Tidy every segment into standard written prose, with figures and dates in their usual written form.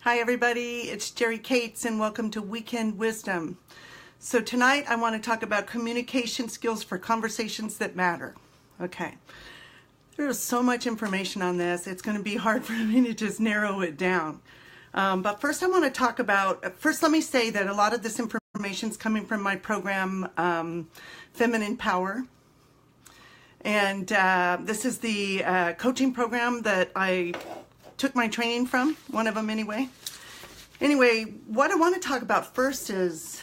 Hi everybody, it's Jerry Cates and welcome to Weekend Wisdom. So tonight I want to talk about communication skills for conversations that matter. Okay, there's so much information on this, it's going to be hard for me to just narrow it down. But first I want to talk about, let me say that a lot of this information is coming from my program, Feminine Power. And this is the coaching program that I took my training from, one of them anyway. Anyway, what I want to talk about first is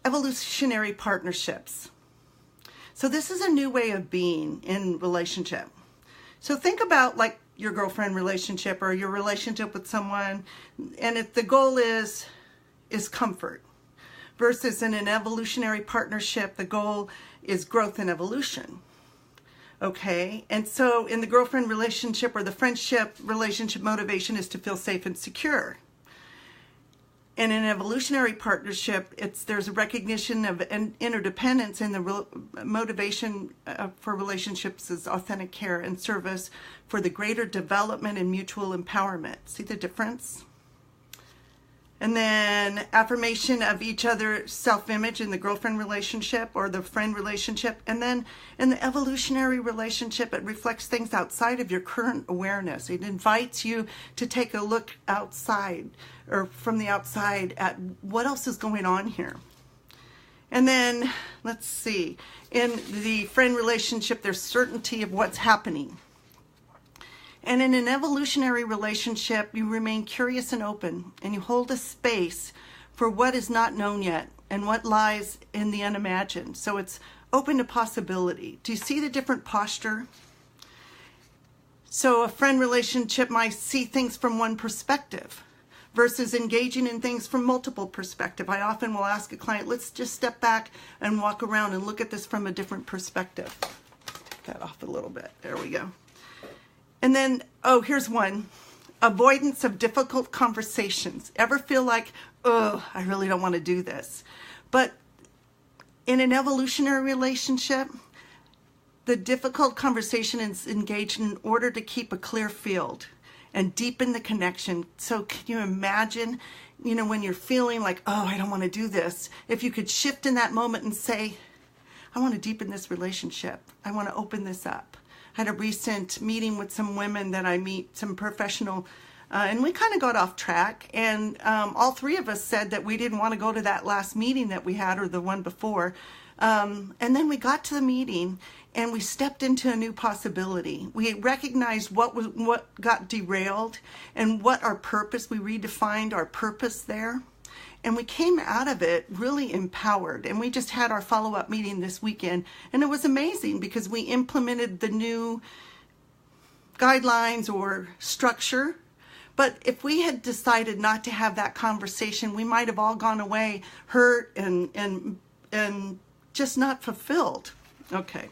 evolutionary partnerships. So this is a new way of being in relationship. So think about like your girlfriend relationship or your relationship with someone, and if the goal is comfort, versus in an evolutionary partnership, the goal is growth and evolution. Okay, and so in the girlfriend relationship or the friendship relationship, motivation is to feel safe and secure. In an evolutionary partnership, there's a recognition of an interdependence, and the motivation for relationships is authentic care and service for the greater development and mutual empowerment. See the difference? And then affirmation of each other's self-image in the girlfriend relationship or the friend relationship. And then in the evolutionary relationship, it reflects things outside of your current awareness. It invites you to take a look outside or from the outside at what else is going on here. And then, let's see, in the friend relationship, there's certainty of what's happening. And in an evolutionary relationship, you remain curious and open, and you hold a space for what is not known yet and what lies in the unimagined. So it's open to possibility. Do you see the different posture? So a friend relationship might see things from one perspective versus engaging in things from multiple perspectives. I often will ask a client, let's just step back and walk around and look at this from a different perspective. Take that off a little bit. There we go. And then, here's one. Avoidance of difficult conversations. Ever feel like, I really don't want to do this? But in an evolutionary relationship, the difficult conversation is engaged in order to keep a clear field and deepen the connection. So can you imagine, when you're feeling like, I don't want to do this, if you could shift in that moment and say, I want to deepen this relationship. I want to open this up. I had a recent meeting with some women that I meet, some professional, and we kind of got off track. And all three of us said that we didn't want to go to that last meeting that we had or the one before. And then we got to the meeting and we stepped into a new possibility. We recognized what got derailed and what our purpose, we redefined our purpose there. And we came out of it really empowered. And we just had our follow-up meeting this weekend. And it was amazing because we implemented the new guidelines or structure. But if we had decided not to have that conversation, we might have all gone away hurt and just not fulfilled. Okay.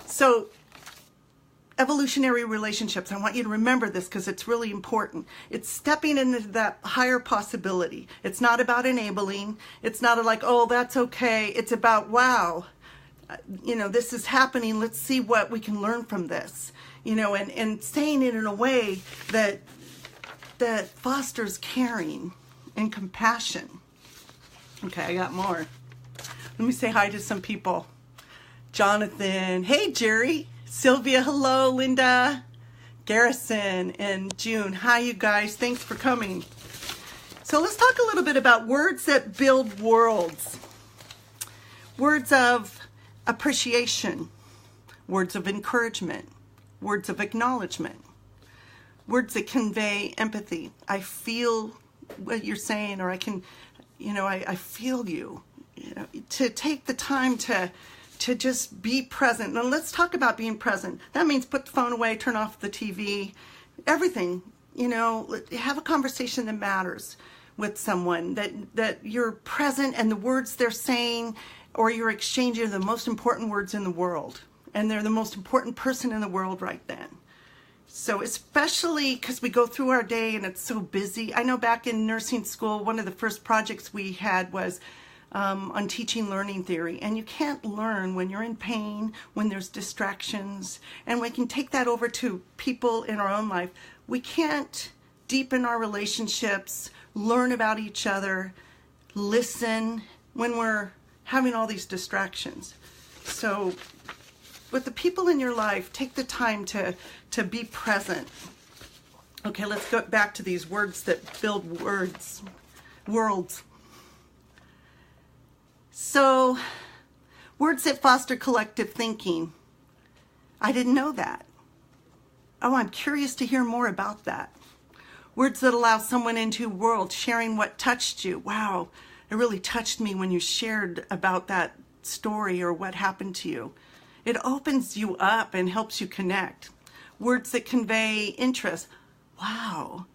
So evolutionary relationships, I want you to remember this because it's really important. It's stepping into that higher possibility. It's not about enabling. It's not like, that's okay. It's about, wow, this is happening. Let's see what we can learn from this, and saying it in a way that fosters caring and compassion. Okay, I got more. Let me say hi to some people. Jonathan, hey, Jerry. Sylvia, hello. Linda, Garrison, and June. Hi, you guys. Thanks for coming. So let's talk a little bit about words that build worlds. Words of appreciation, words of encouragement, words of acknowledgement, words that convey empathy. I feel what you're saying, or I can, I feel you. To take the time to just be present. Now let's talk about being present. That means put the phone away, turn off the TV, everything. Have a conversation that matters with someone, that you're present and the words they're saying or you're exchanging are the most important words in the world. And they're the most important person in the world right then. So especially because we go through our day and it's so busy. I know back in nursing school, one of the first projects we had was on teaching learning theory. And you can't learn when you're in pain, when there's distractions. And we can take that over to people in our own life. We can't deepen our relationships, learn about each other, listen when we're having all these distractions. So with the people in your life, take the time to be present. Okay, let's go back to these words that build worlds. So, words that foster collective thinking. I didn't know that. Oh, I'm curious to hear more about that. Words that allow someone into a world, sharing what touched you. Wow, it really touched me when you shared about that story or what happened to you. It opens you up and helps you connect. Words that convey interest. Wow.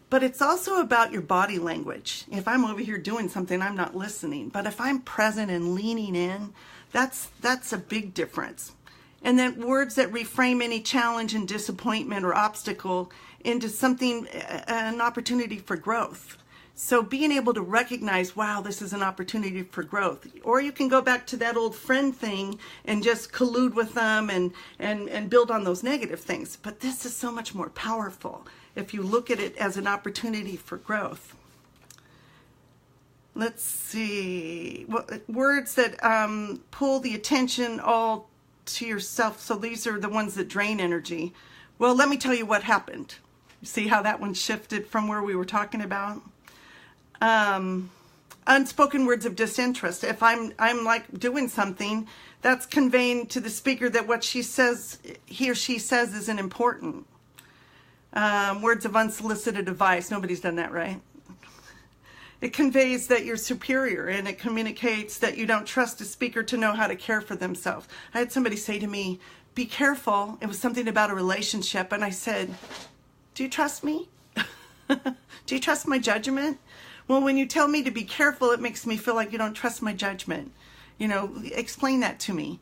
But it's also about your body language. If I'm over here doing something, I'm not listening. But if I'm present and leaning in, that's a big difference. And then words that reframe any challenge and disappointment or obstacle into something, an opportunity for growth. So being able to recognize, wow, this is an opportunity for growth. Or you can go back to that old friend thing and just collude with them and build on those negative things. But this is so much more powerful if you look at it as an opportunity for growth. Let's see. Words that pull the attention all to yourself. So these are the ones that drain energy. Well, let me tell you what happened. You see how that one shifted from where we were talking about? Unspoken words of disinterest. If I'm like doing something, that's conveying to the speaker that what he or she says isn't important. Words of unsolicited advice. Nobody's done that, right? It conveys that you're superior, and it communicates that you don't trust a speaker to know how to care for themselves. I had somebody say to me, be careful. It was something about a relationship. And I said, do you trust me? Do you trust my judgment? Well, when you tell me to be careful, it makes me feel like you don't trust my judgment. You know, explain that to me,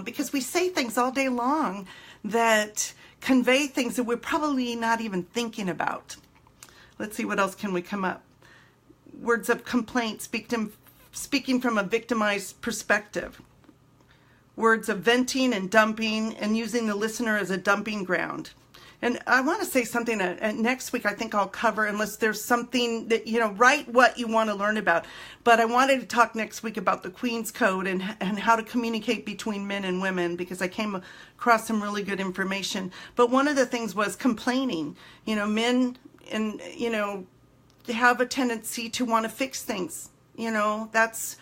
because we say things all day long that convey things that we're probably not even thinking about. Let's see, what else can we come up? Words of complaint, speaking from a victimized perspective. Words of venting and dumping and using the listener as a dumping ground. And I want to say something next week I think I'll cover, unless there's something that, write what you want to learn about. But I wanted to talk next week about the Queen's Code and how to communicate between men and women, because I came across some really good information. But one of the things was complaining. Men have a tendency to want to fix things. That's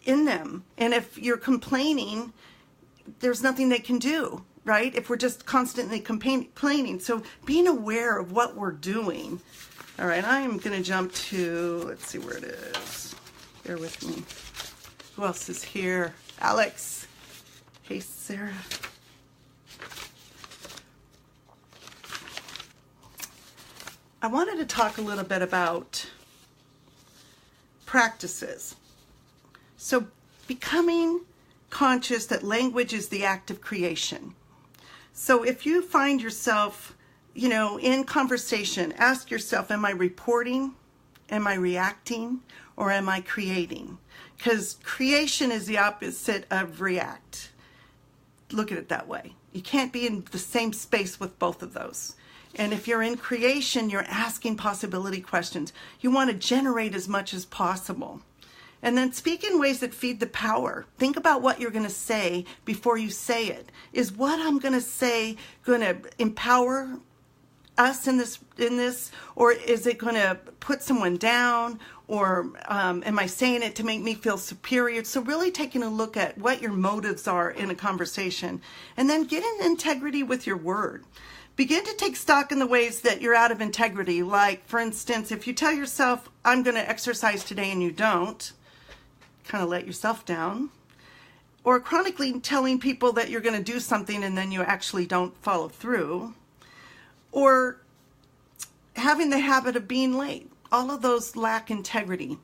in them. And if you're complaining, there's nothing they can do. Right? If we're just constantly complaining. So being aware of what we're doing. All right, I am going to jump to, let's see where it is. Bear with me. Who else is here? Alex. Hey, Sarah. I wanted to talk a little bit about practices. So becoming conscious that language is the act of creation. So if you find yourself, in conversation, ask yourself, am I reporting? Am I reacting? Or am I creating? Because creation is the opposite of react. Look at it that way. You can't be in the same space with both of those. And if you're in creation, you're asking possibility questions. You want to generate as much as possible. And then speak in ways that feed the power. Think about what you're going to say before you say it. Is what I'm going to say going to empower us in this, or is it going to put someone down, or am I saying it to make me feel superior? So really taking a look at what your motives are in a conversation, and then get in integrity with your word. Begin to take stock in the ways that you're out of integrity. Like, for instance, if you tell yourself, I'm going to exercise today, and you don't, kind of let yourself down. Or chronically telling people that you're going to do something and then you actually don't follow through. Or having the habit of being late. All of those lack integrity.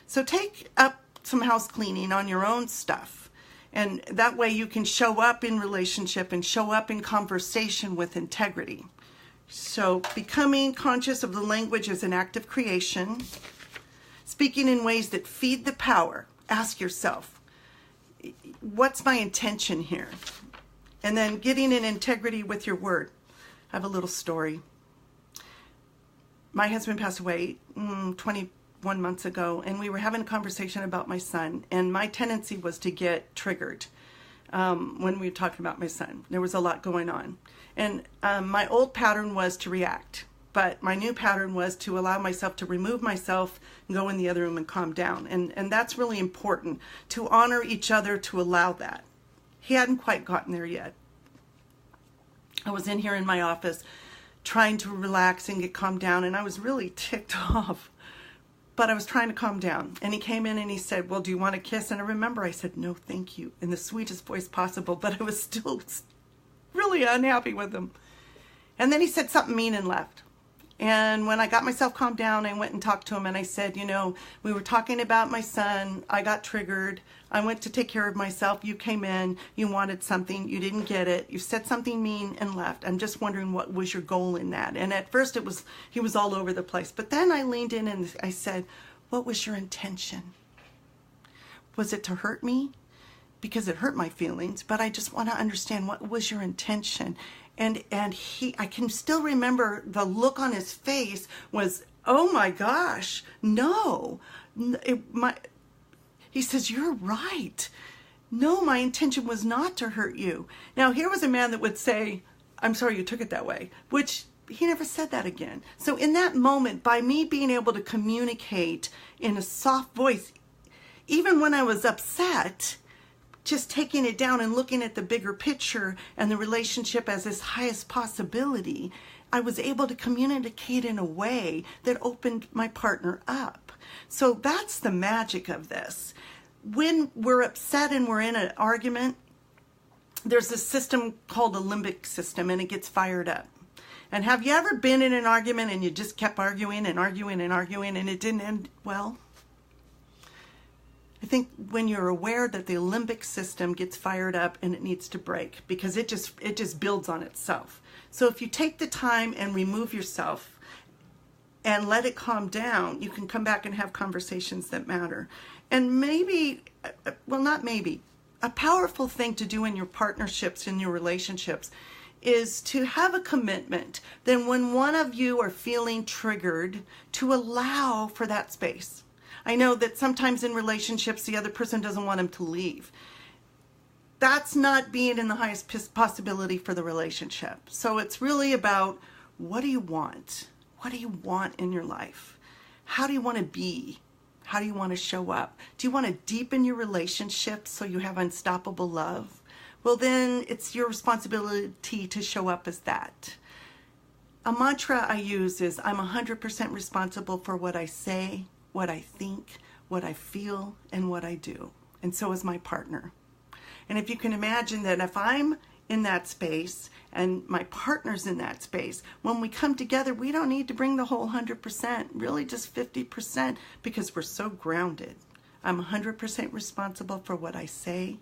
So take up some house cleaning on your own stuff. And that way you can show up in relationship and show up in conversation with integrity. So becoming conscious of the language as an act of creation. Speaking in ways that feed the power. Ask yourself, what's my intention here? And then getting in integrity with your word. I have a little story. My husband passed away 21 months ago, and we were having a conversation about my son, and my tendency was to get triggered when we were talking about my son. There was a lot going on. And my old pattern was to react, but my new pattern was to allow myself to remove myself and go in the other room and calm down. And that's really important, to honor each other, to allow that. He hadn't quite gotten there yet. I was in here in my office trying to relax and get calmed down, and I was really ticked off. But I was trying to calm down. And he came in and he said, well, do you want a kiss? And I remember I said, no, thank you, in the sweetest voice possible, but I was still really unhappy with him. And then he said something mean and left. And when I got myself calmed down, I went and talked to him and I said, you know, we were talking about my son. I got triggered. I went to take care of myself. You came in, you wanted something, you didn't get it. You said something mean and left. I'm just wondering what was your goal in that? And at first he was all over the place. But then I leaned in and I said, what was your intention? Was it to hurt me? Because it hurt my feelings, but I just want to understand, what was your intention? And I can still remember the look on his face was, oh my gosh, no. He says, you're right. No, my intention was not to hurt you. Now, here was a man that would say, I'm sorry you took it that way, which he never said that again. So in that moment, by me being able to communicate in a soft voice, even when I was upset, just taking it down and looking at the bigger picture and the relationship as its highest possibility, I was able to communicate in a way that opened my partner up. So that's the magic of this. When we're upset and we're in an argument, there's this system called the limbic system, and it gets fired up. And have you ever been in an argument and you just kept arguing and arguing and arguing and it didn't end well? I think when you're aware that the limbic system gets fired up and it needs to break, because it just builds on itself. So if you take the time and remove yourself and let it calm down, you can come back and have conversations that matter. And maybe, well, not maybe, a powerful thing to do in your partnerships, in your relationships, is to have a commitment. Then when one of you are feeling triggered, to allow for that space. I know that sometimes in relationships, the other person doesn't want him to leave. That's not being in the highest possibility for the relationship. So it's really about, what do you want? What do you want in your life? How do you want to be? How do you want to show up? Do you want to deepen your relationship so you have unstoppable love? Well, then it's your responsibility to show up as that. A mantra I use is, I'm 100% responsible for what I say, what I think, what I feel, and what I do. And so is my partner. And if you can imagine that if I'm in that space and my partner's in that space, when we come together, we don't need to bring the whole 100%, really just 50%, because we're so grounded. I'm 100% responsible for what I say,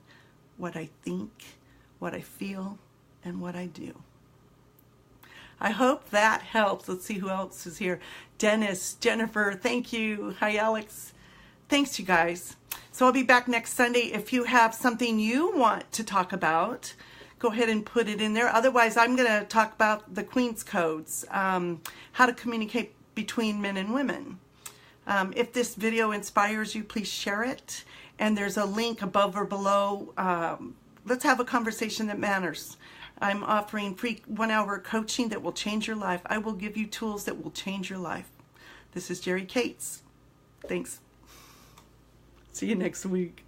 what I think, what I feel, and what I do. I hope that helps. Let's see who else is here. Dennis, Jennifer, thank you. Hi, Alex. Thanks, you guys. So I'll be back next Sunday. If you have something you want to talk about, go ahead and put it in there. Otherwise, I'm going to talk about the Queen's Codes, how to communicate between men and women. If this video inspires you, please share it. And there's a link above or below. Let's have a conversation that matters. I'm offering free 1-hour coaching that will change your life. I will give you tools that will change your life. This is Jerry Cates. Thanks. See you next week.